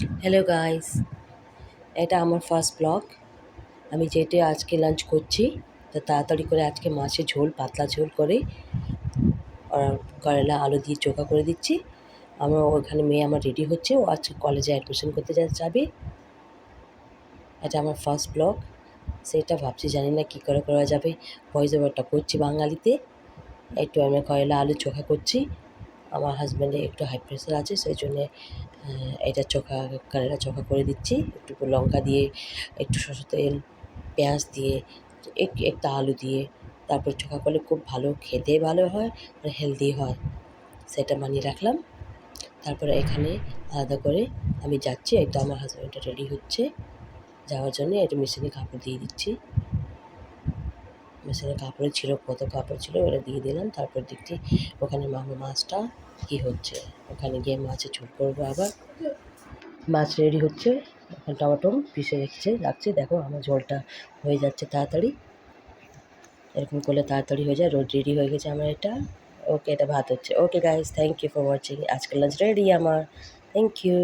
Hello guys, এটা আমার first blog. আমি যেটা আজকে লাঞ্চ করছি তো তাড়াতাড়ি করে আজকে মাছের ঝোল, পাতলা ঝোল করে করলা আলু দিয়ে চোখা করে দিচ্ছি। ওখানে মেয়ে আমার রেডি হচ্ছে, ও আজকে কলেজে অ্যাডমিশন করতে যাবে। এটা আমার ফার্স্ট ব্লগ, সেটা ভাবছি জানি না কী করে করা যাবে। ভয়েস ওভারটা করছি বাঙালিতে। একটু আমি করলা আলু চোখা করছি। আমার হাজব্যান্ডের একটু হাই প্রেশার আছে, সেই জন্যে এটা করলা চোখা করে দিচ্ছি। একটু লঙ্কা দিয়ে, একটু সরষের তেল, পেঁয়াজ দিয়ে, একটা আলু দিয়ে তারপর চোখা করলে খুব ভালো, খেতে ভালো হয় আর হেলদি হয়। সেটা বানিয়ে রাখলাম। তারপরে এখানে আলাদা করে আমি যাচ্ছি, একটু আমার হাজব্যান্ডটা রেডি হচ্ছে যাওয়ার জন্যে। একটু মেশিনে কাপড় দিয়ে দিচ্ছি। মেশিনে কাপড়ে ছিল, কত কাপড় ছিল ওটা দিয়ে দিলাম। তারপর দেখছি ওখানে মাছটা কী হচ্ছে, ওখানে গিয়ে মাছের ঝোল করবো। আবার মাছ রেডি হচ্ছে, এখন টমেটো পিষে রাখছি। দেখো আমার ঝোলটা হয়ে যাচ্ছে তাড়াতাড়ি, এরকম করলে তাড়াতাড়ি হয়ে যায়। রেডি হয়ে গেছে আমার এটা। ওকে, এটা ভাত হচ্ছে। Okay guys, thank you for watching. আজকের লাঞ্চ রেডি আমার। Thank you.